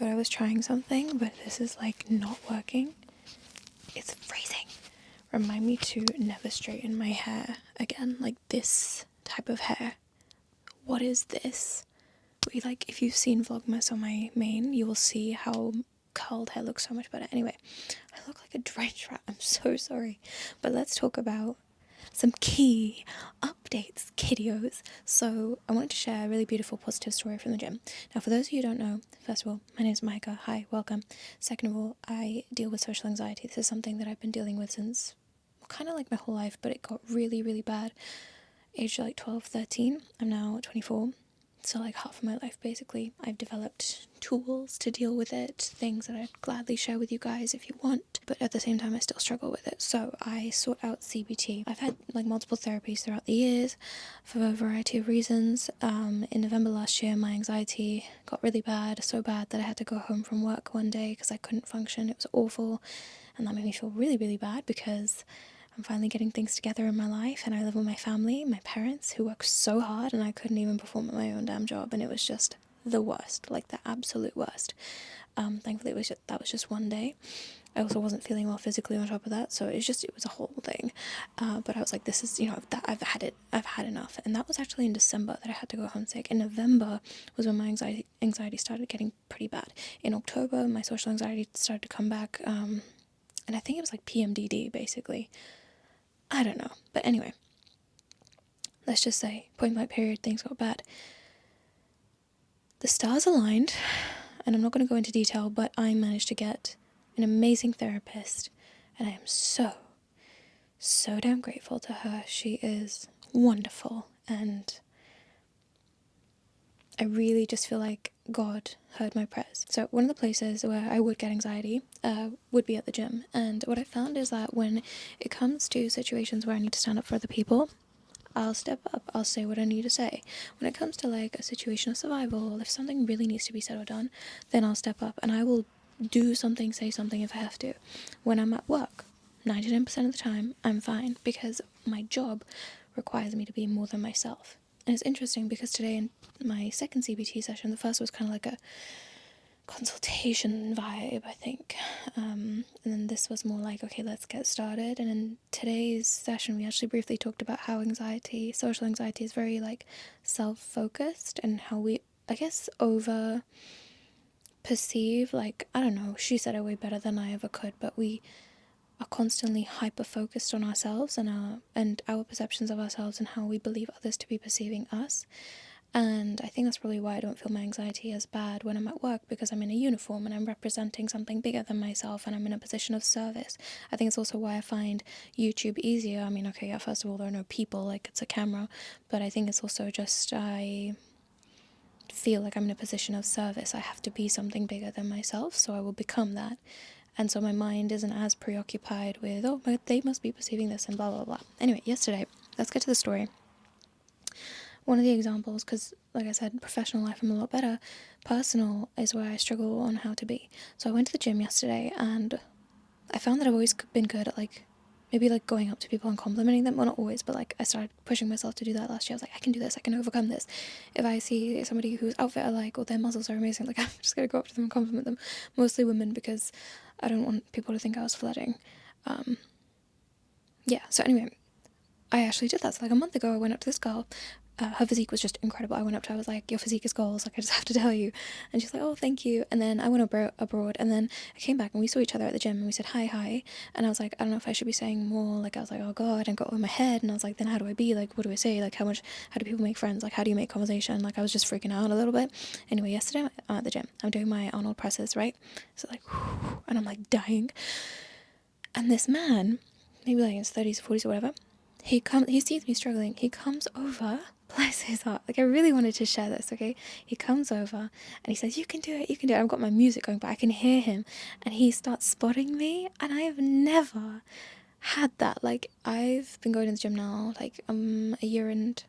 thought I was trying something, but this is like not working. It's freezing. Remind me to never straighten my hair again, like this type of hair. What is this? Like, if you've seen Vlogmas on my main, you will see how curled hair looks so much better. Anyway, I look like a drench rat. I'm so sorry. But let's talk about some key updates, kiddos. So I wanted to share a really beautiful, positive story from the gym. Now, for those of you who don't know, first of all, my name is Mahika. Hi, welcome. Second of all, I deal with social anxiety. This is something that I've been dealing with since kind of like my whole life, but it got really, really bad aged like 12, 13. I'm now 24. So like half of my life, basically, I've developed tools to deal with it, things that I'd gladly share with you guys if you want, but at the same time I still struggle with it. So I sought out CBT. I've had like multiple therapies throughout the years for a variety of reasons. In November last year, my anxiety got really bad, so bad that I had to go home from work one day because I couldn't function. It was awful, and that made me feel really, really bad because I'm finally getting things together in my life, and I live with my family, my parents, who work so hard, and I couldn't even perform at my own damn job, and it was just the worst, like the absolute worst. Thankfully, that was just one day. I also wasn't feeling well physically on top of that, so it was a whole thing. But I was like, this is, I've had enough, and that was actually in December that I had to go home sick. In November was when my anxiety started getting pretty bad. In October, my social anxiety started to come back, and I think it was like PMDD, basically. I don't know. But anyway, let's just say, point blank period, things got bad. The stars aligned, and I'm not going to go into detail, but I managed to get an amazing therapist, and I am so damn grateful to her. She is wonderful, and I really just feel like God heard my prayers. So one of the places where I would get anxiety would be at the gym. And what I found is that when it comes to situations where I need to stand up for other people, I'll step up, I'll say what I need to say. When it comes to like a situation of survival, if something really needs to be said or done, then I'll step up and I will do something, say something if I have to. When I'm at work, 99% of the time, I'm fine because my job requires me to be more than myself. And it's interesting because today in my second CBT session, the first was kind of like a consultation vibe, I think. And then this was more like, okay, let's get started. And in today's session, we actually briefly talked about how social anxiety is very like self-focused, and how we, I guess, over perceive, like, I don't know, she said it way better than I ever could, but we are constantly hyper-focused on ourselves and our perceptions of ourselves and how we believe others to be perceiving us. And I think that's probably why I don't feel my anxiety as bad when I'm at work, because I'm in a uniform and I'm representing something bigger than myself and I'm in a position of service. I think it's also why I find YouTube easier. I mean, okay, yeah, first of all, there are no people, like it's a camera, but I think it's also just I feel like I'm in a position of service. I have to be something bigger than myself, so I will become that. And so my mind isn't as preoccupied with, oh, but they must be perceiving this and blah, blah, blah. Anyway, yesterday, let's get to the story. One of the examples, because like I said, professional life I'm a lot better, personal is where I struggle on how to be. So I went to the gym yesterday and I found that I've always been good at like, maybe like going up to people and complimenting them. Well, not always, but like I started pushing myself to do that last year. I was like, I can do this, I can overcome this. If I see somebody whose outfit I like or their muscles are amazing, like I'm just going to go up to them and compliment them. Mostly women, because I don't want people to think I was flirting. Yeah, so anyway, I actually did that. So like a month ago, I went up to this girl. Her physique was just incredible. I went up to her, I was like, your physique is goals, like I just have to tell you. And she's like, oh, thank you. And then I went abroad, and then I came back and we saw each other at the gym and we said hi. And I was like, I don't know if I should be saying more. Like I was like, oh God, and got over my head. And I was like, then how do I be? Like, what do I say? Like how do people make friends? Like how do you make conversation? Like I was just freaking out a little bit. Anyway, yesterday I'm at the gym. I'm doing my Arnold presses, right? So like, whew, and I'm like dying. And this man, maybe like in his 30s, 40s or whatever, he sees me struggling. He comes over, bless his heart. Like I really wanted to share this, okay? He comes over and he says, you can do it, you can do it. I've got my music going, but I can hear him. And he starts spotting me, and I have never had that. Like I've been going to the gym now like a year and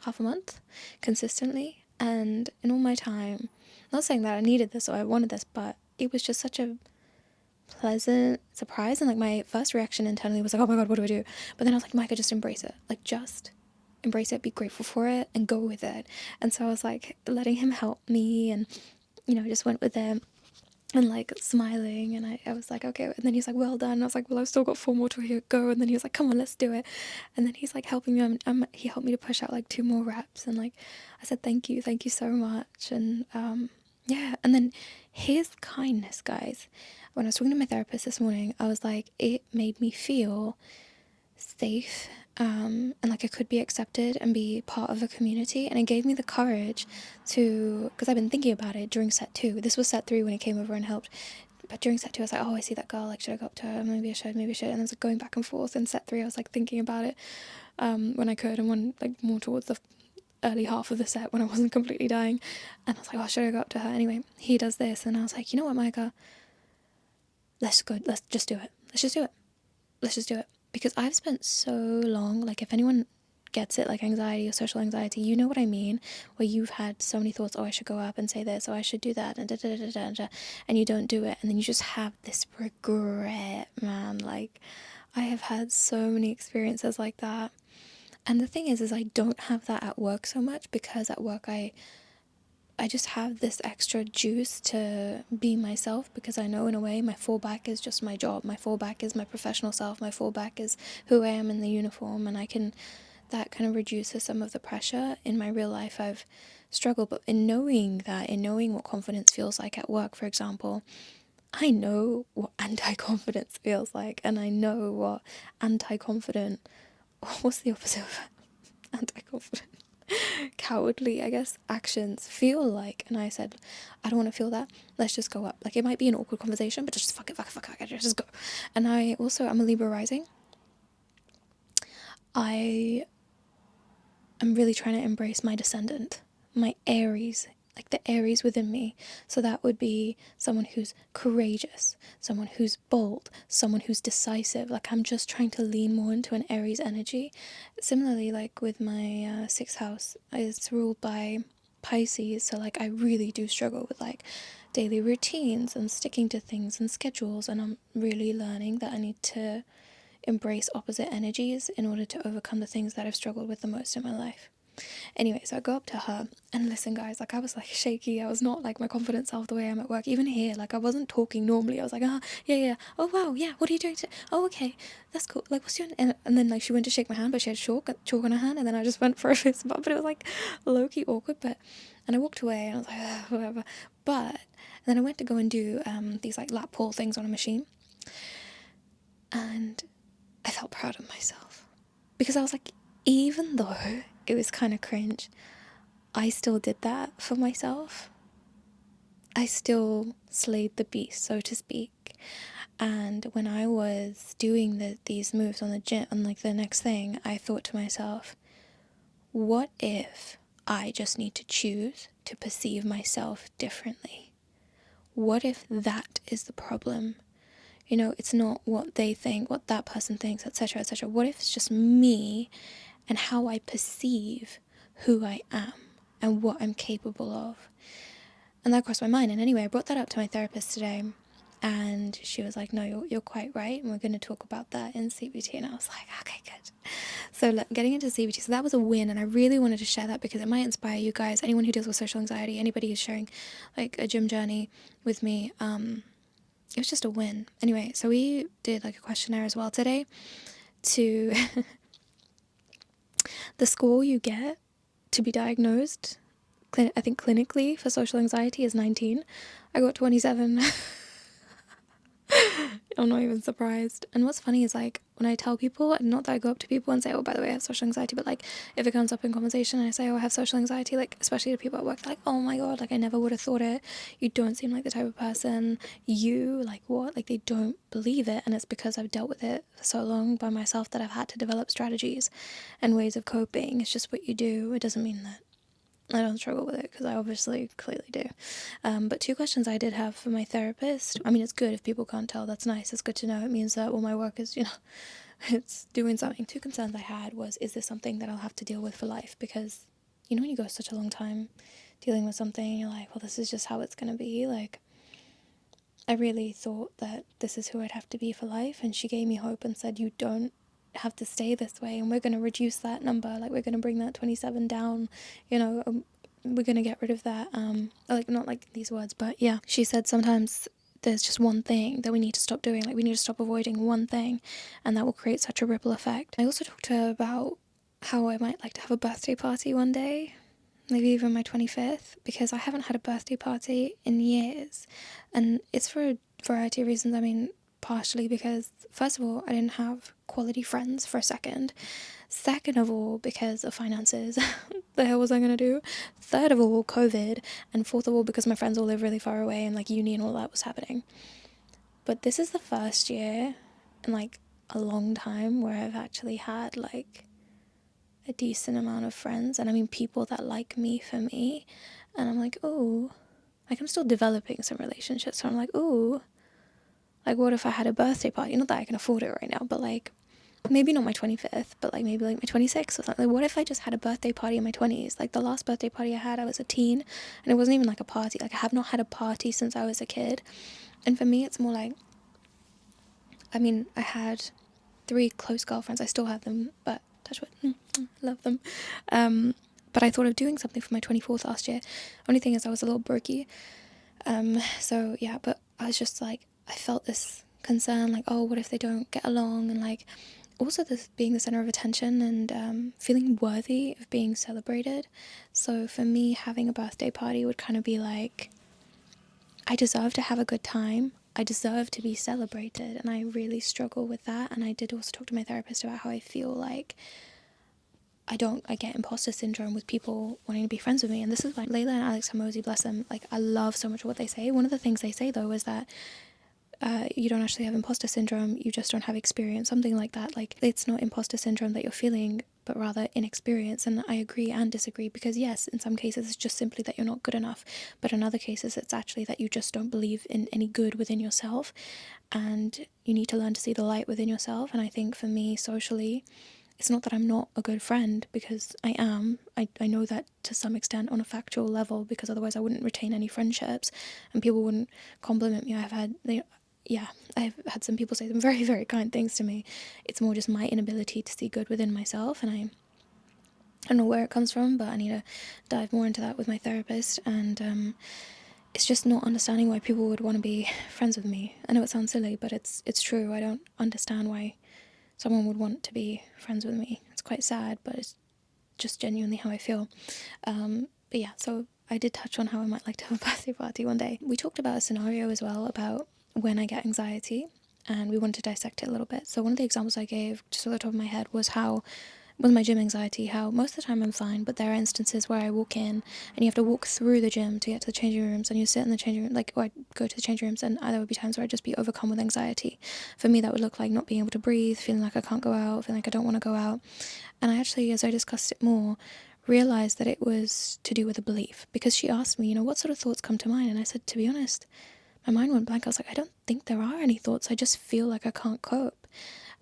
half a month consistently. And in all my time, not saying that I needed this or I wanted this, but it was just such a pleasant surprise. And like my first reaction internally was like, oh my God, what do I do? But then I was like, Micah, just embrace it. Like just embrace it, be grateful for it, and go with it. And so I was like letting him help me, and just went with him. and like smiling, and I was like, okay. And then he's like, well done. And I was like, well, I've still got 4 more to go. And then he was like, come on, let's do it. And then he's like helping me. He helped me to push out like 2 more reps, and like I said, thank you so much. And yeah. And then his kindness, guys, when I was talking to my therapist this morning, I was like, it made me feel safe, and like I could be accepted and be part of a community, and it gave me the courage to, because I've been thinking about it during set 2. This was set 3 when he came over and helped, but during set 2 I was like, oh, I see that girl, like should I go up to her, maybe I should, and I was like going back and forth. In set 3 I was like thinking about it when I could, and when like more towards the early half of the set when I wasn't completely dying, and I was like, oh, should I go up to her? Anyway, he does this, and I was like, you know what, Mahika, let's just do it, because I've spent so long, like if anyone gets it, like anxiety or social anxiety, you know what I mean, where you've had so many thoughts, oh, I should go up and say this, oh, I should do that, and and you don't do it, and then you just have this regret, man. Like I have had so many experiences like that, and the thing is I don't have that at work so much, because at work I just have this extra juice to be myself, because I know in a way my fallback is just my job. My fallback is my professional self. My fallback is who I am in the uniform, and that kind of reduces some of the pressure. In my real life, I've struggled, but in knowing what confidence feels like at work, for example, I know what anti-confidence feels like, and I know what anti-confident, what's the opposite of anti-confident? Cowardly, I guess, actions feel like. And I said, I don't want to feel that, let's just go up. Like it might be an awkward conversation, but just fuck it, just go. And I'm a Libra rising. I am really trying to embrace my descendant, my Aries, like the Aries within me. So that would be someone who's courageous, someone who's bold, someone who's decisive. Like I'm just trying to lean more into an Aries energy. Similarly, like with my 6th house, it's ruled by Pisces. So like I really do struggle with like daily routines and sticking to things and schedules. And I'm really learning that I need to embrace opposite energies in order to overcome the things that I've struggled with the most in my life. Anyway, so I go up to her, and listen, guys, like I was like shaky. I was not like my confident self the way I am at work. Even here, like I wasn't talking normally. I was like, yeah, oh wow, yeah, what are you doing today? Oh, okay, that's cool. Like, what's your, and then like she went to shake my hand, but she had chalk on her hand, and then I just went for a fist bump, but it was like low key awkward. But and I walked away, and I was like, whatever. But and then I went to go and do these like lat pull things on a machine, and I felt proud of myself, because I was like, even though it was kind of cringe, I still did that for myself. I still slayed the beast, so to speak. And when I was doing these moves on the gym, on like the next thing, I thought to myself, what if I just need to choose to perceive myself differently? What if that is the problem? You know, it's not what they think, what that person thinks, etc., etc. What if it's just me and how I perceive who I am and what I'm capable of? And that crossed my mind. And anyway, I brought that up to my therapist today, and she was like, no, you're quite right, and we're going to talk about that in CBT. And I was like, okay, good. So getting into CBT, so that was a win, and I really wanted to share that because it might inspire you guys, anyone who deals with social anxiety, anybody who's sharing like a gym journey with me. It was just a win. Anyway, so we did like a questionnaire as well today to the score you get to be diagnosed, I think clinically for social anxiety is 19. I got 27. I'm not even surprised. And what's funny is like when I tell people, not that I go up to people and say, oh, by the way, I have social anxiety, but like if it comes up in conversation and I say, oh, I have social anxiety, like especially to people at work, they're like, oh my god, like I never would have thought it. You don't seem like the type of person. You like what? Like they don't believe it. And it's because I've dealt with it for so long by myself that I've had to develop strategies and ways of coping. It's just what you do. It doesn't mean that I don't struggle with it, because I obviously clearly do. But 2 questions I did have for my therapist. I mean, it's good if people can't tell. That's nice. It's good to know. It means that all my work is, it's doing something. 2 concerns I had was, is this something that I'll have to deal with for life? Because, when you go such a long time dealing with something, you're like, well, this is just how it's going to be. Like, I really thought that this is who I'd have to be for life. And she gave me hope and said, you don't have to stay this way, and we're going to reduce that number, like we're going to bring that 27 down, we're going to get rid of that, like not like these words, but yeah, she said sometimes there's just one thing that we need to stop doing. Like, we need to stop avoiding one thing, and that will create such a ripple effect. I also talked to her about how I might like to have a birthday party one day, maybe even my 25th, because I haven't had a birthday party in years. And it's for a variety of reasons. I mean, partially because, first of all, I didn't have quality friends for a second. Second of all, because of finances. The hell was I going to do? Third of all, COVID. And fourth of all, because my friends all live really far away and like uni and all that was happening. But this is the first year in like a long time where I've actually had like a decent amount of friends, and I mean people that like me for me. And I'm like, oh, like I'm still developing some relationships, so I'm like, oh, like what if I had a birthday party? Not that I can afford it right now, but like maybe not my 25th, but like maybe like my 26th or something. Like, what if I just had a birthday party in my 20s? Like the last birthday party I had, I was a teen, and it wasn't even like a party. Like I have not had a party since I was a kid. And for me it's more like, I mean, I had 3 close girlfriends. I still have them, but touch wood, love them. But I thought of doing something for my 24th last year. Only thing is I was a little brokey. So yeah, but I was just like, I felt this concern, like, oh, what if they don't get along? And like, also this being the center of attention and feeling worthy of being celebrated. So for me, having a birthday party would kind of be like, I deserve to have a good time. I deserve to be celebrated. And I really struggle with that. And I did also talk to my therapist about how I feel like I get imposter syndrome with people wanting to be friends with me. And this is why Layla and Alex Hormozy, bless them, like I love so much what they say. One of the things they say though is that you don't actually have imposter syndrome, you just don't have experience, something like that. Like, it's not imposter syndrome that you're feeling, but rather inexperience. And I agree and disagree, because yes, in some cases it's just simply that you're not good enough, but in other cases it's actually that you just don't believe in any good within yourself, and you need to learn to see the light within yourself. And I think for me, socially, it's not that I'm not a good friend, because I am. I know that to some extent on a factual level, because otherwise I wouldn't retain any friendships and people wouldn't compliment me. I've had some people say some very, very kind things to me. It's more just my inability to see good within myself, and I don't know where it comes from, but I need to dive more into that with my therapist. And it's just not understanding why people would want to be friends with me. I know it sounds silly, but it's true. I don't understand why someone would want to be friends with me. It's quite sad, but it's just genuinely how I feel. But yeah, so I did touch on how I might like to have a birthday party one day. We talked about a scenario as well about when I get anxiety, and we wanted to dissect it a little bit. So one of the examples I gave, just off the top of my head, was how with my gym anxiety, how most of the time I'm fine, but there are instances where I walk in and you have to walk through the gym to get to the changing rooms, and you sit in the changing room, like, or I go to the changing rooms, and there would be times where I'd just be overcome with anxiety. For me, that would look like not being able to breathe, feeling like I can't go out, feeling like I don't want to go out. And I actually, as I discussed it more, realized that it was to do with a belief, because she asked me, what sort of thoughts come to mind? And I said, to be honest, my mind went blank. I was like, I don't think there are any thoughts. I just feel like I can't cope.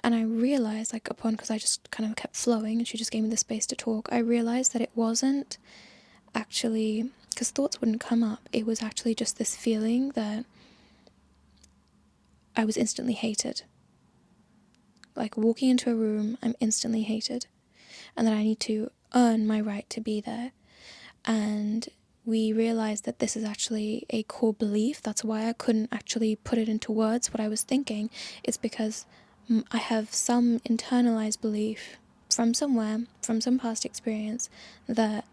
And I realized, like, because I just kind of kept flowing and she just gave me the space to talk, I realized that it wasn't actually, because thoughts wouldn't come up, it was actually just this feeling that I was instantly hated. Like, walking into a room, I'm instantly hated, and that I need to earn my right to be there. And we realized that this is actually a core belief. That's why I couldn't actually put it into words what I was thinking. It's because I have some internalized belief from somewhere, from some past experience, that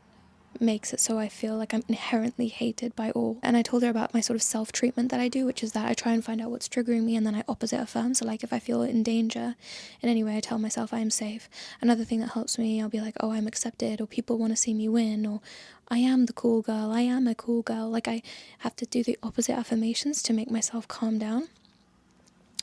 makes it so I feel like I'm inherently hated by all. And I told her about my sort of self-treatment that I do, which is that I try and find out what's triggering me, and then I opposite affirm. So like, if I feel in danger in any way, I tell myself I am safe. Another thing that helps me, I'll be like, oh, I'm accepted, or people want to see me win, or I am the cool girl, I am a cool girl. Like, I have to do the opposite affirmations to make myself calm down.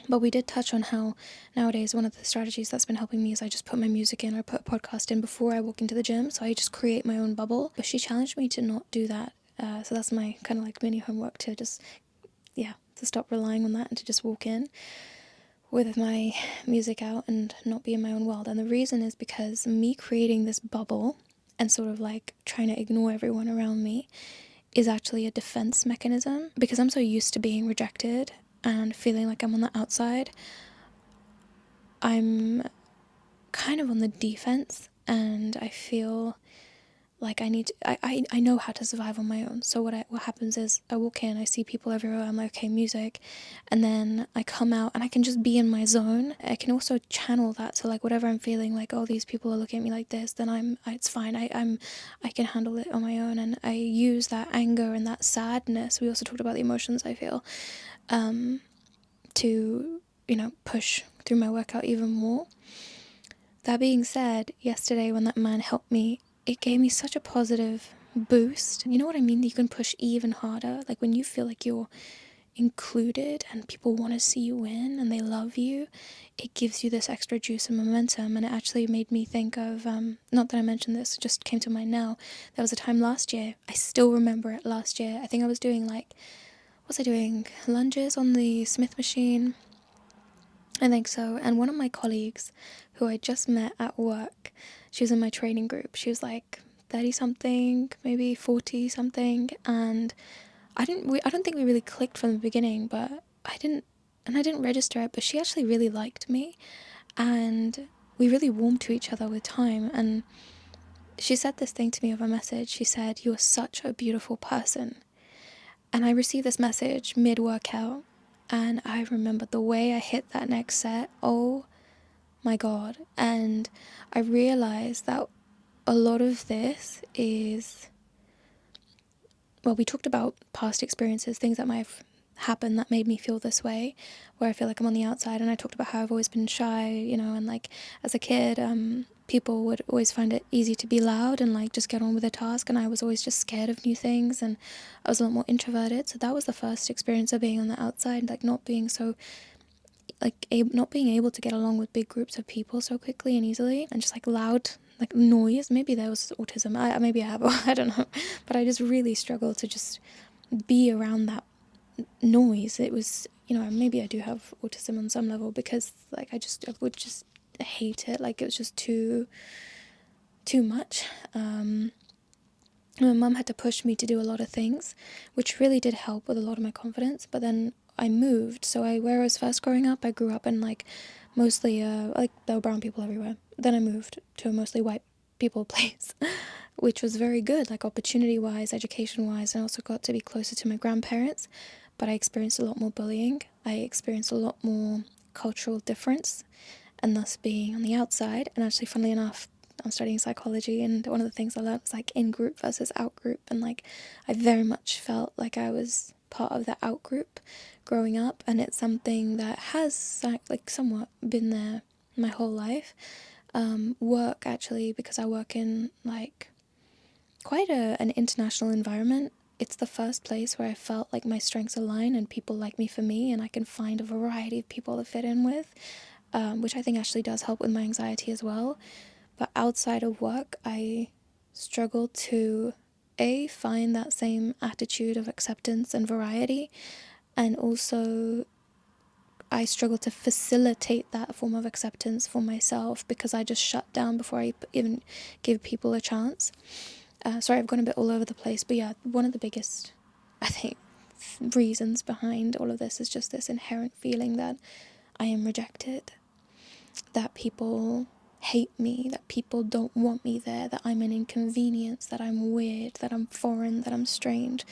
But we did touch on how nowadays one of the strategies that's been helping me is I just put my music in, or put a podcast in before I walk into the gym. So I just create my own bubble. But she challenged me to not do that. So that's my kind of like mini homework, to just, to stop relying on that and to just walk in with my music out and not be in my own world. And the reason is because me creating this bubble and sort of like trying to ignore everyone around me is actually a defense mechanism, because I'm so used to being rejected and feeling like I'm on the outside. I'm kind of on the defense, and I feel like I know how to survive on my own. So what happens is I walk in, I see people everywhere, I'm like, okay, music, and then I come out and I can just be in my zone. I can also channel that, so like whatever I'm feeling, like, oh, these people are looking at me like this, then it's fine. I can handle it on my own, and I use that anger and that sadness. We also talked about the emotions I feel, to, push through my workout even more. That being said, yesterday when that man helped me, it gave me such a positive boost. You know what I mean? You can push even harder. Like when you feel like you're included and people want to see you win and they love you, it gives you this extra juice and momentum. And it actually made me think of, not that I mentioned this, it just came to mind now. There was a time last year, I still remember it last year. I think I was doing lunges on the Smith machine. I think so. And one of my colleagues who I just met at work, she was in my training group. She was like 30 something, maybe 40 something. And I don't think we really clicked from the beginning, but I didn't register it, but she actually really liked me. And we really warmed to each other with time. And she said this thing to me over message. She said, "You are such a beautiful person." And I received this message mid-workout, and I remember the way I hit that next set. Oh my God. And I realized that a lot of this is, well, we talked about past experiences, things that might have happened that made me feel this way, where I feel like I'm on the outside. And I talked about how I've always been shy, and like as a kid, people would always find it easy to be loud and like just get on with the task, and I was always just scared of new things, and I was a lot more introverted. So that was the first experience of being on the outside, like not being able to get along with big groups of people so quickly and easily, and just like loud like noise. Maybe there was autism, maybe I have, I don't know, but I just really struggled to just be around that noise. It was, maybe I do have autism on some level, because like I would just hate it. Like it was just too much. My mum had to push me to do a lot of things, which really did help with a lot of my confidence. But then I moved. So where I was first growing up, I grew up in like mostly like there were brown people everywhere. Then I moved to a mostly white people place, which was very good, like opportunity wise, education wise. I also got to be closer to my grandparents, but I experienced a lot more bullying. I experienced a lot more cultural difference, and thus being on the outside. And actually, funnily enough, I'm studying psychology, and one of the things I learned was like in group versus out group, and like I very much felt like I was part of the out group growing up, and it's something that has like somewhat been there my whole life. Work, actually, because I work in like quite an international environment. It's the first place where I felt like my strengths align and people like me for me, and I can find a variety of people to fit in with, which I think actually does help with my anxiety as well. But outside of work, I struggle to find that same attitude of acceptance and variety, and also I struggle to facilitate that form of acceptance for myself, because I just shut down before I even give people a chance. Sorry, I've gone a bit all over the place, but yeah, one of the biggest, I think, reasons behind all of this is just this inherent feeling that I am rejected, that people hate me, that people don't want me there, that I'm an inconvenience, that I'm weird, that I'm foreign, that I'm strange.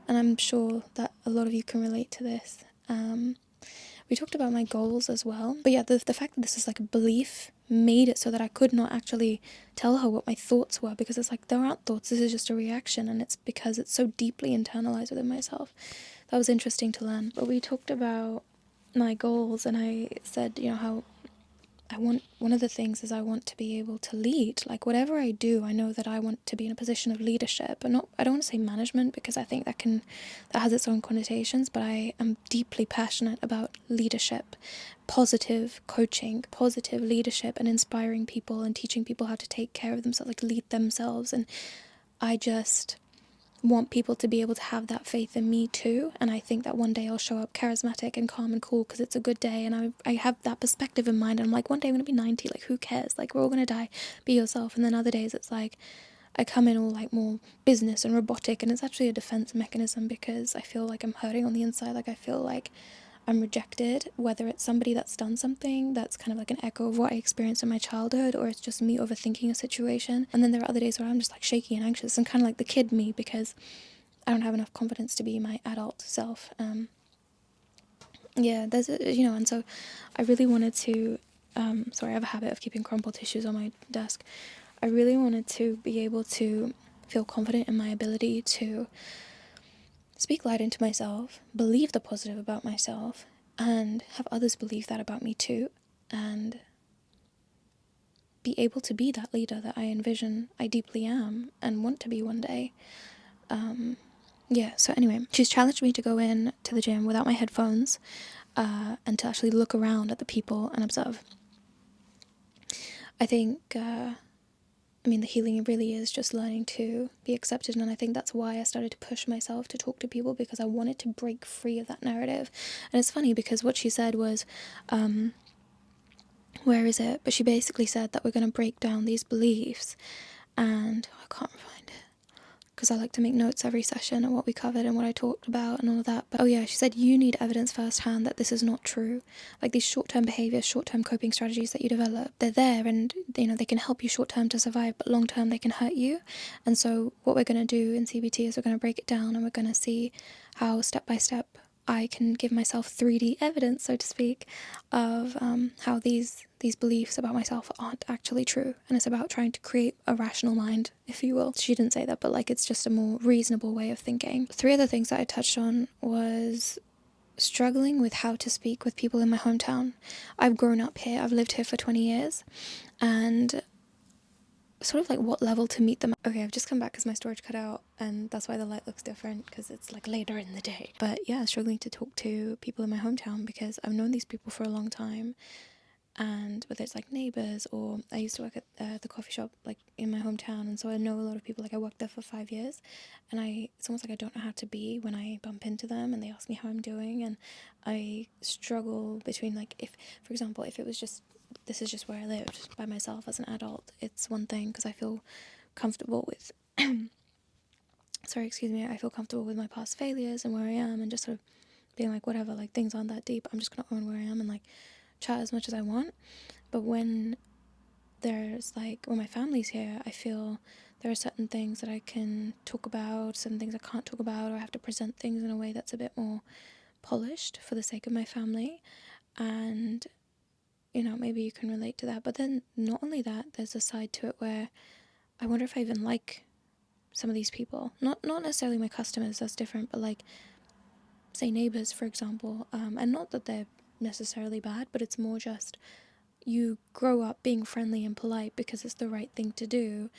And I'm sure that a lot of you can relate to this. We talked about my goals as well, but yeah, the fact that this is like a belief made it so that I could not actually tell her what my thoughts were, because it's like, there aren't thoughts, this is just a reaction, and it's because it's so deeply internalized within myself. That was interesting to learn. But we talked about my goals, and I said, how one of the things is I want to be able to lead. Like whatever I do, I know that I want to be in a position of leadership, and I don't want to say management, because I think that has its own connotations, but I am deeply passionate about leadership, positive coaching, positive leadership, and inspiring people and teaching people how to take care of themselves, like lead themselves. And I just want people to be able to have that faith in me too. And I think that one day I'll show up charismatic and calm and cool because it's a good day, and I have that perspective in mind, and I'm like, one day I'm gonna be 90, like who cares, like we're all gonna die, be yourself. And then other days it's like I come in all like more business and robotic, and it's actually a defense mechanism, because I feel like I'm hurting on the inside. Like I feel like I'm rejected, whether it's somebody that's done something that's kind of like an echo of what I experienced in my childhood, or it's just me overthinking a situation. And then there are other days where I'm just like shaky and anxious and kind of like the kid me, because I don't have enough confidence to be my adult self. Yeah, there's a, and so I really wanted to, sorry, I have a habit of keeping crumpled tissues on my desk. I really wanted to be able to feel confident in my ability to speak light into myself, believe the positive about myself, and have others believe that about me too, and be able to be that leader that I envision I deeply am and want to be one day. Yeah, so anyway, she's challenged me to go in to the gym without my headphones, and to actually look around at the people and observe. I think, the healing really is just learning to be accepted, and I think that's why I started to push myself to talk to people, because I wanted to break free of that narrative. And it's funny because what she said was, where is it? But she basically said that we're going to break down these beliefs, and I can't find it because I like to make notes every session on what we covered and what I talked about and all of that. But oh yeah, she said you need evidence firsthand that this is not true. Like these short-term behaviors, short-term coping strategies that you develop, they're there, and they can help you short-term to survive, but long-term they can hurt you. And so what we're going to do in CBT is we're going to break it down, and we're going to see how step by step I can give myself 3D evidence, so to speak, of how these beliefs about myself aren't actually true. And it's about trying to create a rational mind, if you will. She didn't say that, but like it's just a more reasonable way of thinking. 3 other things that I touched on was struggling with how to speak with people in my hometown. I've grown up here, I've lived here for 20 years, and sort of like what level to meet them. Okay, I've just come back because my storage cut out, and that's why the light looks different, because it's like later in the day. But yeah, struggling to talk to people in my hometown because I've known these people for a long time, and whether it's like neighbors, or I used to work at the coffee shop like in my hometown, and so I know a lot of people. Like I worked there for 5 years, and it's almost like I don't know how to be when I bump into them and they ask me how I'm doing, and I struggle between, like, if, for example, if it was just, this is just where I lived by myself as an adult, it's one thing because I feel comfortable with sorry, excuse me, I feel comfortable with my past failures and where I am, and just sort of being like, whatever, like things aren't that deep, I'm just gonna own where I am and like chat as much as I want. But when my family's here, I feel there are certain things that I can talk about, certain things I can't talk about, or I have to present things in a way that's a bit more polished for the sake of my family. And maybe you can relate to that. But then not only that, there's a side to it where I wonder if I even like some of these people. Not necessarily my customers, that's different, but like, say, neighbors, for example. And not that they're necessarily bad, but it's more just you grow up being friendly and polite because it's the right thing to do,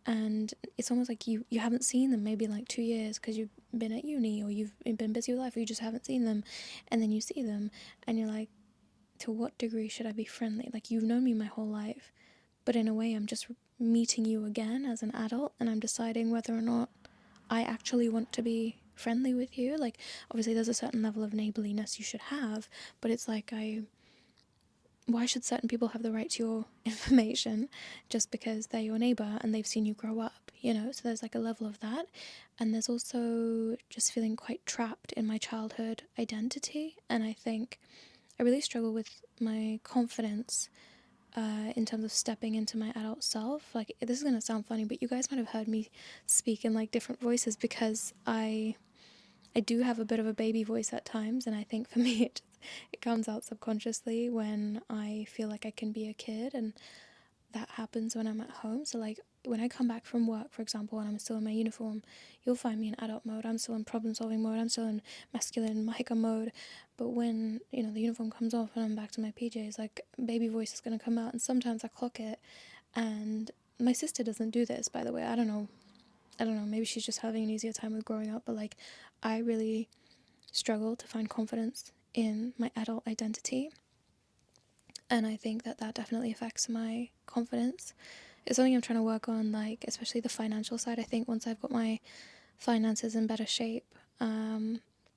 and it's almost like you haven't seen them maybe like 2 years because you've been at uni, or you've been busy with life, or you just haven't seen them, and then you see them and you're like, to what degree should I be friendly? Like, you've known me my whole life, but in a way I'm just meeting you again as an adult, and I'm deciding whether or not I actually want to be friendly with you. Like, obviously there's a certain level of neighborliness you should have, but it's like, why should certain people have the right to your information just because they're your neighbor and they've seen you grow up, So there's like a level of that. And there's also just feeling quite trapped in my childhood identity. And I think I really struggle with my confidence in terms of stepping into my adult self. Like, this is going to sound funny, but you guys might have heard me speak in like different voices because I do have a bit of a baby voice at times, and I think for me it comes out subconsciously when I feel like I can be a kid, and that happens when I'm at home. So like when I come back from work, for example, and I'm still in my uniform, you'll find me in adult mode. I'm still in problem solving mode. I'm still in masculine Mahika mode. But when, the uniform comes off and I'm back to my PJs, like baby voice is going to come out, and sometimes I clock it. And my sister doesn't do this, by the way. I don't know, maybe she's just having an easier time with growing up, but like I really struggle to find confidence in my adult identity, and I think that definitely affects my confidence. It's something I'm trying to work on, like especially the financial side. I think once I've got my finances in better shape,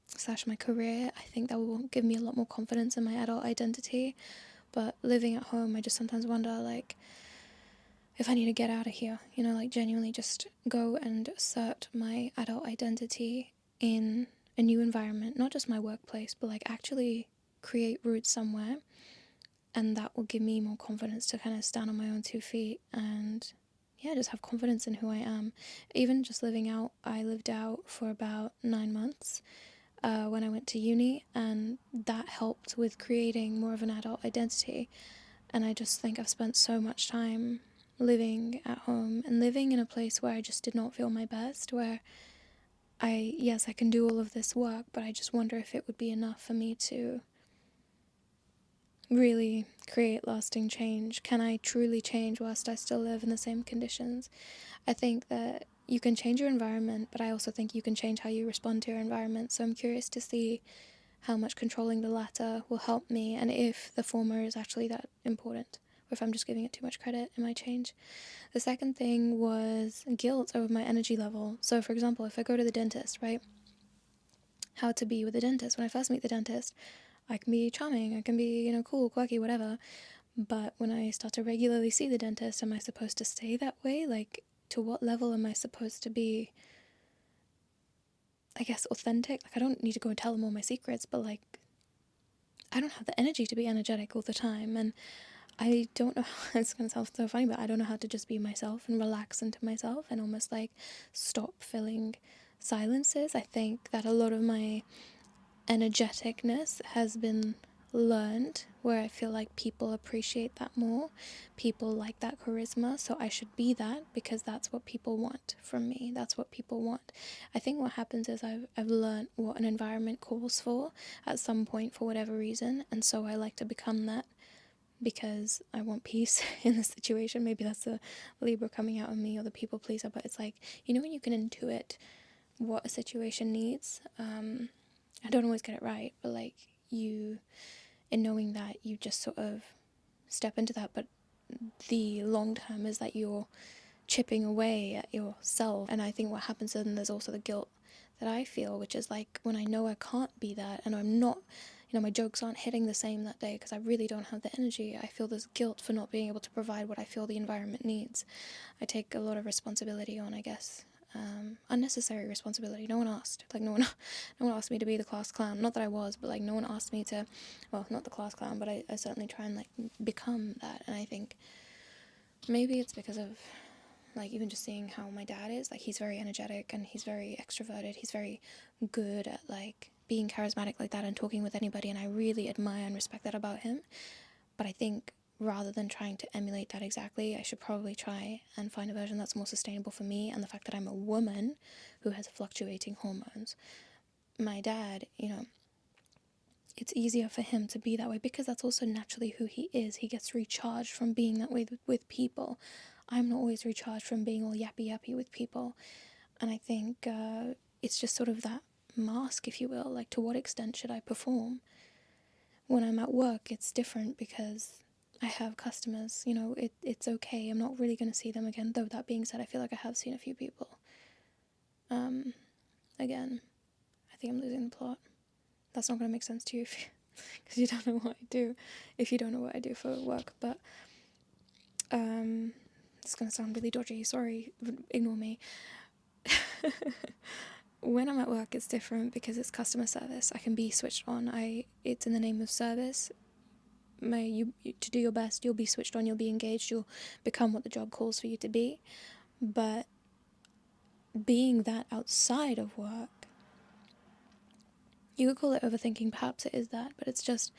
slash my career, I think that will give me a lot more confidence in my adult identity. But living at home, I just sometimes wonder, like, if I need to get out of here, like genuinely just go and assert my adult identity in a new environment, not just my workplace, but like actually create roots somewhere, and that will give me more confidence to kind of stand on my own 2 feet and yeah, just have confidence in who I am. Even just living out, I lived out for about 9 months when I went to uni, and that helped with creating more of an adult identity. And I just think I've spent so much time living at home and living in a place where I just did not feel my best, where yes, I can do all of this work, but I just wonder if it would be enough for me to really create lasting change. Can I truly change whilst I still live in the same conditions? I think that you can change your environment, but I also think you can change how you respond to your environment. So I'm curious to see how much controlling the latter will help me, and if the former is actually that important, or if I'm just giving it too much credit, it might change. The second thing was guilt over my energy level. So for example, if I go to the dentist, right? How to be with the dentist. When I first meet the dentist, I can be charming, I can be, cool, quirky, whatever. But when I start to regularly see the dentist, am I supposed to stay that way? Like, to what level am I supposed to be, I guess, authentic? Like, I don't need to go and tell them all my secrets, but like, I don't have the energy to be energetic all the time. And I don't know how, it's going to sound so funny, but I don't know how to just be myself and relax into myself and almost like stop filling silences. I think that a lot of my energeticness has been learned, where I feel like people appreciate that more. People like that charisma, so I should be that because that's what people want from me. That's what people want. I think what happens is I've learned what an environment calls for at some point for whatever reason, and so I like to become that because I want peace in the situation. Maybe that's the Libra coming out of me, or the people pleaser, but it's like, when you can intuit what a situation needs. I don't always get it right, but like, in knowing that, you just sort of step into that. But the long term is that you're chipping away at yourself. And I think what happens then, there's also the guilt that I feel, which is like when I know I can't be that, and I'm not, my jokes aren't hitting the same that day because I really don't have the energy. I feel this guilt for not being able to provide what I feel the environment needs. I take a lot of responsibility on, I guess, unnecessary responsibility. No one asked. Like, no one asked me to be the class clown. Not that I was, but like, no one asked me to, well, not the class clown, but I certainly try and like become that. And I think maybe it's because of like even just seeing how my dad is. Like, he's very energetic and he's very extroverted. He's very good at like being charismatic like that and talking with anybody, and I really admire and respect that about him. But I think rather than trying to emulate that exactly, I should probably try and find a version that's more sustainable for me. And the fact that I'm a woman who has fluctuating hormones, my dad, it's easier for him to be that way because that's also naturally who he is. He gets recharged from being that way with people. I'm not always recharged from being all yappy with people. And I think it's just sort of that mask, if you will. Like, to what extent should I perform? When I'm at work, it's different because I have customers, it's okay. I'm not really going to see them again. Though that being said, I feel like I have seen a few people. Again, I think I'm losing the plot. That's not going to make sense to you because you don't know what I do, if you don't know what I do for work. But it's going to sound really dodgy. Sorry, ignore me. When I'm at work, it's different because it's customer service. I can be switched on. It's in the name of service. To do your best, you'll be switched on, you'll be engaged, you'll become what the job calls for you to be. But being that outside of work, you could call it overthinking, perhaps it is that, but it's just,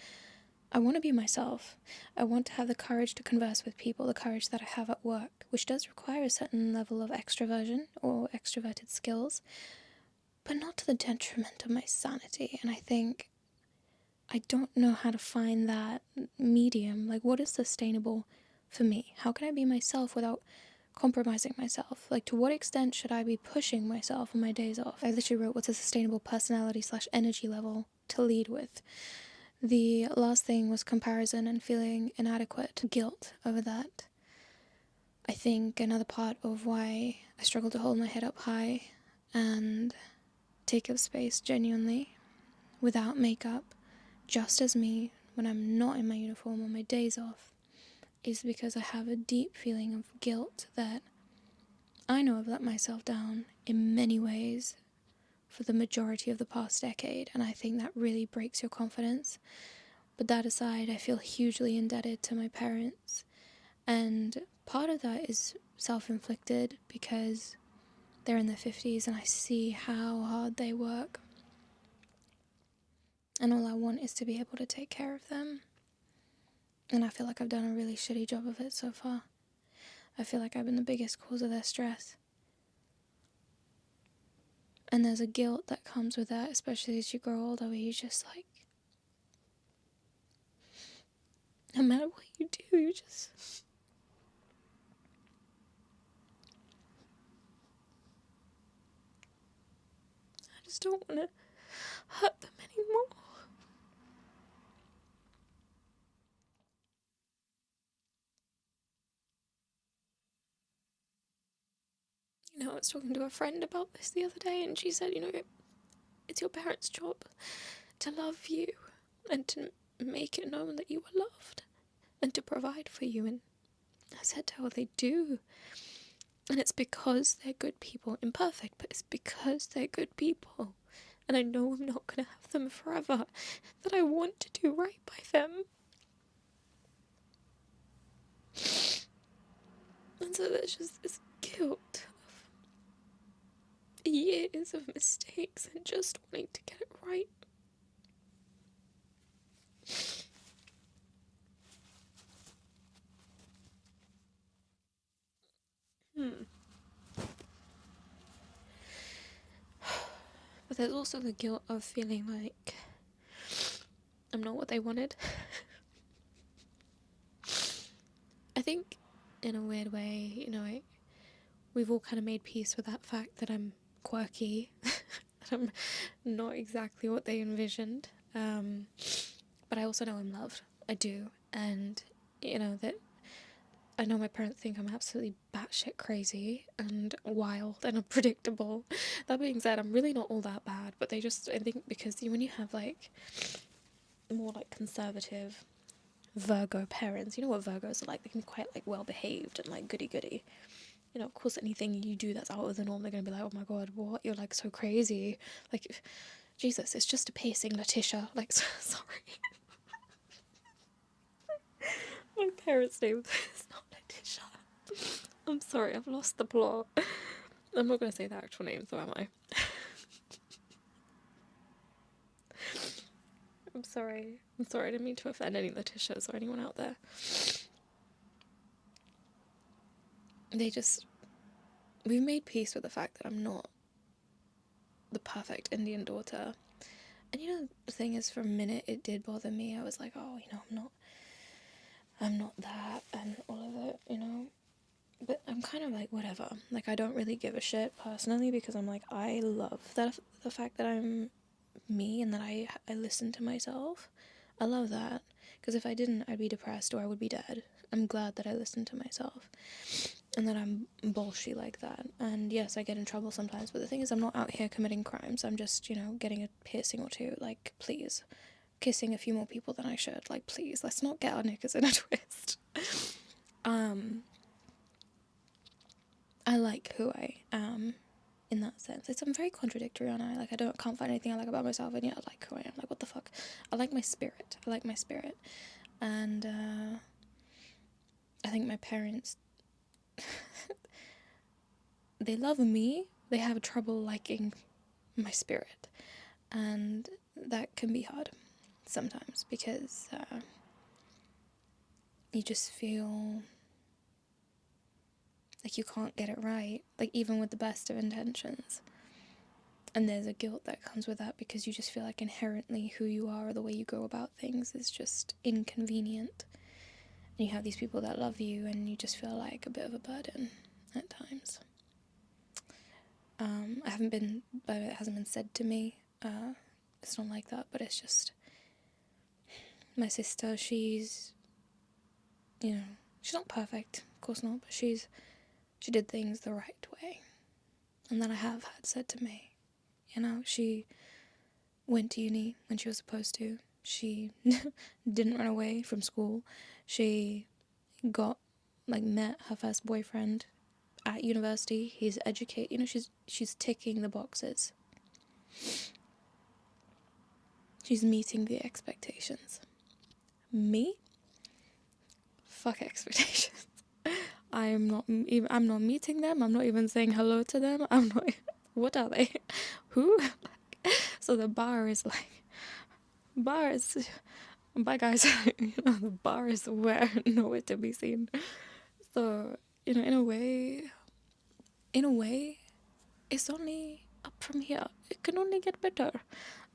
I want to be myself. I want to have the courage to converse with people, the courage that I have at work, which does require a certain level of extroversion or extroverted skills, but not to the detriment of my sanity. And I think I don't know how to find that medium. Like, what is sustainable for me? How can I be myself without compromising myself? Like, to what extent should I be pushing myself on my days off? I literally wrote, what's a sustainable personality/energy level to lead with? The last thing was comparison and feeling inadequate, guilt over that. I think another part of why I struggle to hold my head up high and take up space genuinely without makeup, just as me, when I'm not in my uniform on my days off, is because I have a deep feeling of guilt that I know I've let myself down in many ways for the majority of the past decade, and I think that really breaks your confidence. But that aside, I feel hugely indebted to my parents, and part of that is self-inflicted because they're in their 50s and I see how hard they work, and all I want is to be able to take care of them. And I feel like I've done a really shitty job of it so far. I feel like I've been the biggest cause of their stress. And there's a guilt that comes with that, especially as you grow older, where you just like, no matter what you do, you just... I just don't want to hurt them anymore. You know, I was talking to a friend about this the other day, and she said, you know, it's your parents' job to love you and to make it known that you are loved and to provide for you. And I said to her, they do. And it's because they're good people. Imperfect, but it's because they're good people. And I know I'm not going to have them forever, that I want to do right by them. And so there's just this guilt of years of mistakes and just wanting to get it right. But there's also the guilt of feeling like I'm not what they wanted. I think in a weird way, you know, we've all kind of made peace with that fact that I'm quirky, that I'm not exactly what they envisioned. But I also know I'm loved. I do. And, you know, that I know my parents think I'm absolutely batshit crazy and wild and unpredictable. That being said, I'm really not all that bad, but they just, I think because when you have like more like conservative Virgo parents, you know what Virgos are like, they can be quite like well behaved and like goody goody. You know, of course anything you do that's out of the norm, they're gonna be like, oh my god, what, you're like so crazy, like Jesus, it's just a piercing, Letitia, like sorry. My parents' name is not Letitia. I'm sorry, I've lost the plot. I'm not gonna say the actual name, so am I? I'm sorry, I didn't mean to offend any Letitias or anyone out there. We've made peace with the fact that I'm not the perfect Indian daughter. And you know, the thing is, for a minute it did bother me. I was like, oh, you know, I'm not that and all of it, you know. But I'm kind of like, whatever. Like, I don't really give a shit personally, because I'm like, I love the fact that I'm me and that I listen to myself. I love that, because if I didn't, I'd be depressed or I would be dead. I'm glad that I listen to myself and that I'm bullshit like that. And yes, I get in trouble sometimes, but the thing is, I'm not out here committing crimes. I'm just, you know, getting a piercing or two. Like, please, kissing a few more people than I should. Like, please, let's not get our knickers in a twist. I like who I am in that sense. I'm very contradictory, aren't I? Like, can't find anything I like about myself, and yet I like who I am. Like, what the fuck? I like my spirit. And I think my parents, they love me. They have trouble liking my spirit, and that can be hard sometimes, because you just feel like you can't get it right, like even with the best of intentions. And there's a guilt that comes with that, because you just feel like inherently who you are or the way you go about things is just inconvenient. And you have these people that love you, and you just feel like a bit of a burden at times. It hasn't been said to me. It's not like that, but it's just my sister. She's, you know, she's not perfect, of course not, but she did things the right way, and that I have had said to me. You know, she went to uni when she was supposed to. She didn't run away from school. She met her first boyfriend at university. He's educated. You know, she's ticking the boxes. She's meeting the expectations. Me? Fuck expectations. I'm not meeting them. I'm not even saying hello to them. I'm not. What are they? Who? So the bar is bye guys. The bar is nowhere to be seen. So, in a way, it's only up from here. It can only get better.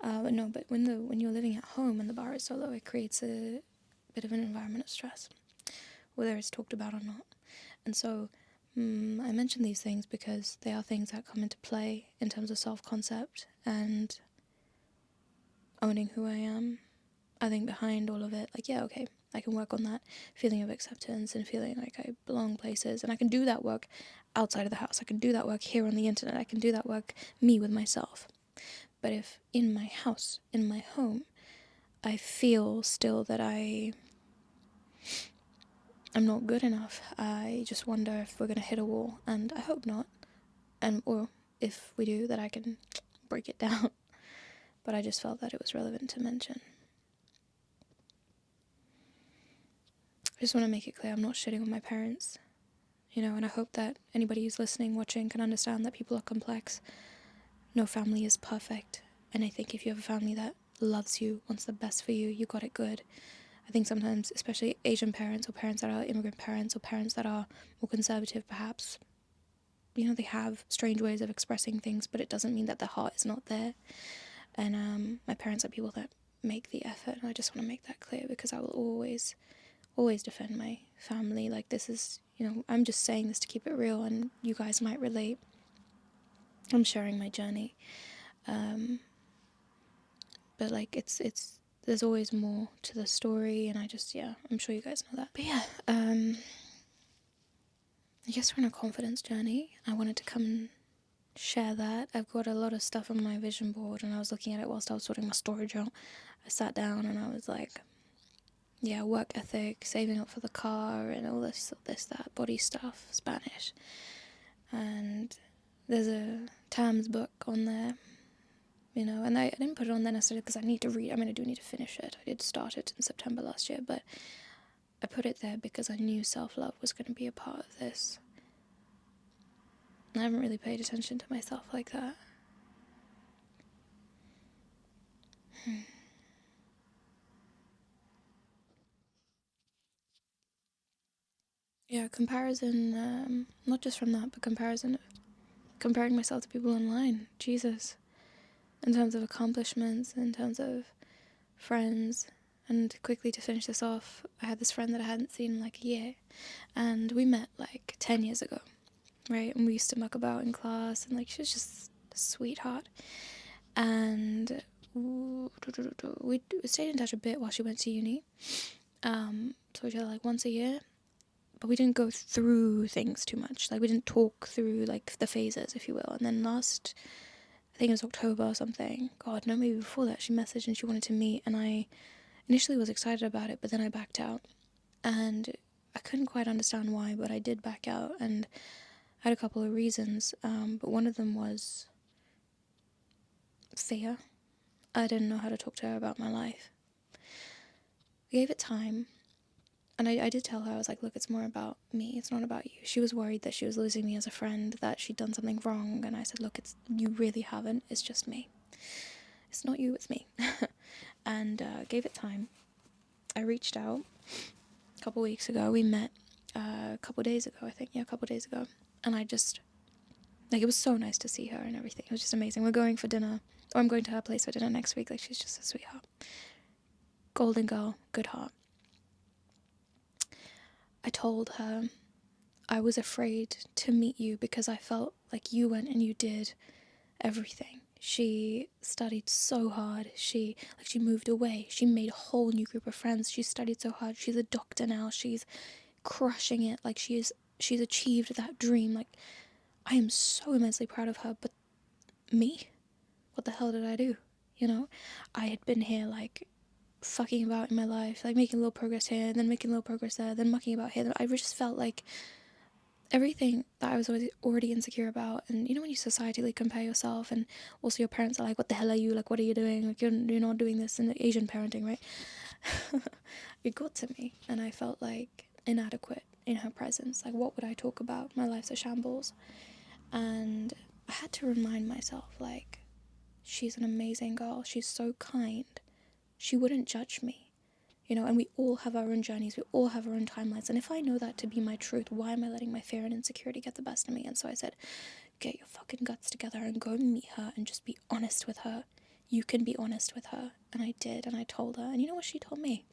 But when you're living at home and the bar is so low, it creates a bit of an environment of stress, whether it's talked about or not. And so I mention these things because they are things that come into play in terms of self-concept and owning who I am. I think behind all of it, okay, I can work on that feeling of acceptance and feeling like I belong places, and I can do that work outside of the house. I can do that work here on the internet. I can do that work me with myself. But if in my house, in my home, I feel still that I'm not good enough, I just wonder if we're going to hit a wall, and I hope not. Or if we do, that I can break it down. But I just felt that it was relevant to mention. I just want to make it clear I'm not shitting on my parents, and I hope that anybody who's listening, watching, can understand that people are complex. No family is perfect, and I think if you have a family that loves you, wants the best for you, you got it good. I think sometimes, especially Asian parents or parents that are immigrant parents or parents that are more conservative perhaps, they have strange ways of expressing things, but it doesn't mean that their heart is not there. And my parents are people that make the effort, and I just want to make that clear because I will always defend my family. Like, this is, I'm just saying this to keep it real, and you guys might relate. I'm sharing my journey. But it's there's always more to the story, and I'm sure you guys know that. But I guess we're on a confidence journey. I wanted to come and share that. I've got a lot of stuff on my vision board, and I was looking at it whilst I was sorting my storage out. I sat down and I was like, work ethic, saving up for the car, and all this, that, body stuff, Spanish. And there's a terms book on there, and I didn't put it on there necessarily because I need to read. I do need to finish it. I did start it in September last year, but I put it there because I knew self-love was going to be a part of this. I haven't really paid attention to myself like that. Comparison, not just from that, but comparing myself to people online. Jesus. In terms of accomplishments, in terms of friends. And quickly to finish this off, I had this friend that I hadn't seen in a year, and we met 10 years ago, right? And we used to muck about in class, and she was just a sweetheart. And we stayed in touch a bit while she went to uni. So each other once a year, but we didn't go through things too much. We didn't talk through the phases, if you will. And then I think it was October or something. God, no, maybe before that, she messaged and she wanted to meet, and I initially was excited about it, but then I backed out. And I couldn't quite understand why, but I did back out, and I had a couple of reasons. But one of them was fear. I didn't know how to talk to her about my life. We gave it time. And I did tell her, I was like, look, it's more about me. It's not about you. She was worried that she was losing me as a friend, that she'd done something wrong. And I said, look, you really haven't. It's just me. It's not you, it's me. And gave it time. I reached out a couple weeks ago. We met a couple days ago, I think. Yeah, a couple days ago. And I just, it was so nice to see her and everything. It was just amazing. We're going for dinner. Or I'm going to her place for dinner next week. She's just a sweetheart. Golden girl, good heart. I told her I was afraid to meet you because I felt like you went and you did everything. She studied so hard. She moved away. She made a whole new group of friends. She studied so hard. She's a doctor now. She's crushing it. She's achieved that dream. I am so immensely proud of her. But me? What the hell did I do? I had been here fucking about in my life, making a little progress here, then making a little progress there, then mucking about here. I just felt like everything that I was already insecure about. And you know when you societally compare yourself, and also your parents are like, what the hell are you, like what are you doing, like you're not doing this, in the Asian parenting, right? It got to me, and I felt like inadequate in her presence. Like, what would I talk about? My life's a shambles. And I had to remind myself, like, she's an amazing girl, she's so kind, she wouldn't judge me. You know, and we all have our own journeys, we all have our own timelines. And if I know that to be my truth, why am I letting my fear and insecurity get the best of me? And so I said, get your fucking guts together and go meet her and just be honest with her. You can be honest with her. And I did, and I told her. And you know what she told me?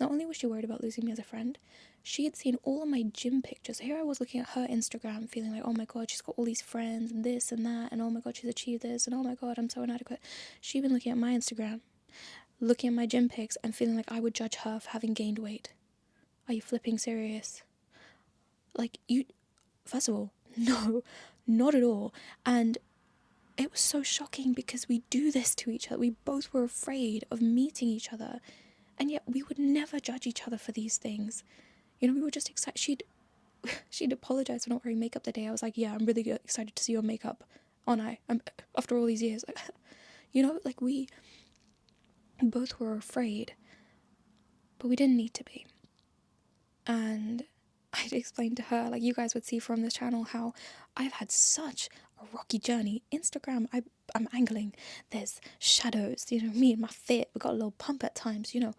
Not only was she worried about losing me as a friend, she had seen all of my gym pictures. Here I was looking at her Instagram, feeling like, oh my god, she's got all these friends and this and that, and oh my god, she's achieved this, and oh my god, I'm so inadequate. She'd been looking at my Instagram, looking at my gym pics, and feeling like I would judge her for having gained weight. Are you flipping serious? Like, you, first of all, no, not at all. And it was so shocking because we do this to each other. We both were afraid of meeting each other, and yet we would never judge each other for these things. You know, we were just excited. She'd apologized for not wearing makeup that day. I was like, yeah, I'm really excited to see your makeup. I'm after all these years. You know, like we both were afraid, but we didn't need to be. And I'd explained to her, like you guys would see from this channel, how I've had such a rocky journey. Instagram, I'm angling. There's shadows, you know, me and my fit, we got a little pump at times, you know.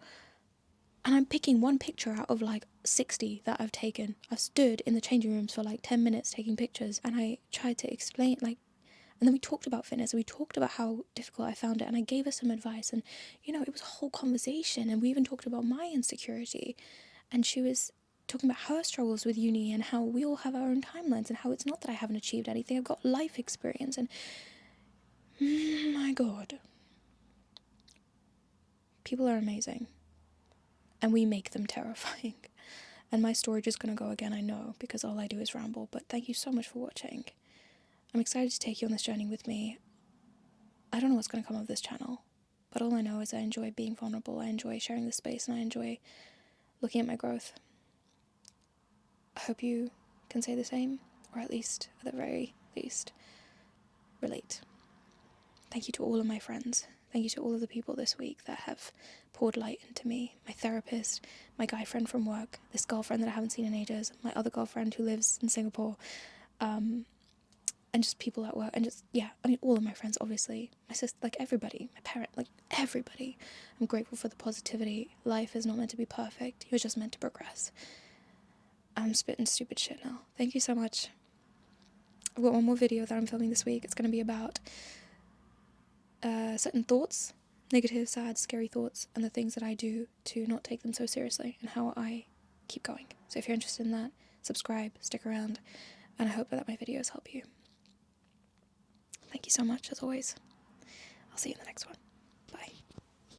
And I'm picking one picture out of like 60 that I've taken. I've stood in the changing rooms for like 10 minutes taking pictures, and I tried to explain, like, and then we talked about fitness, and we talked about how difficult I found it, and I gave her some advice, and, you know, it was a whole conversation, and we even talked about my insecurity, and she was talking about her struggles with uni, and how we all have our own timelines, and how it's not that I haven't achieved anything, I've got life experience, and my god, people are amazing, and we make them terrifying. And my storage is going to go again, I know, because all I do is ramble, but thank you so much for watching. I'm excited to take you on this journey with me. I don't know what's going to come of this channel, but all I know is I enjoy being vulnerable, I enjoy sharing this space, and I enjoy looking at my growth. I hope you can say the same, or at least, at the very least, relate. Thank you to all of my friends. Thank you to all of the people this week that have poured light into me. My therapist, my guy friend from work, this girlfriend that I haven't seen in ages, my other girlfriend who lives in Singapore, and just people at work, and just, yeah, I mean, all of my friends, obviously, my sister, like everybody, my parent, like everybody. I'm grateful for the positivity. Life is not meant to be perfect. You're just meant to progress. I'm spitting stupid shit now. Thank you so much. I've got one more video that I'm filming this week. It's going to be about certain thoughts, negative, sad, scary thoughts, and the things that I do to not take them so seriously, and how I keep going. So if you're interested in that, subscribe, stick around, and I hope that my videos help you. Thank you so much, as always. I'll see you in the next one.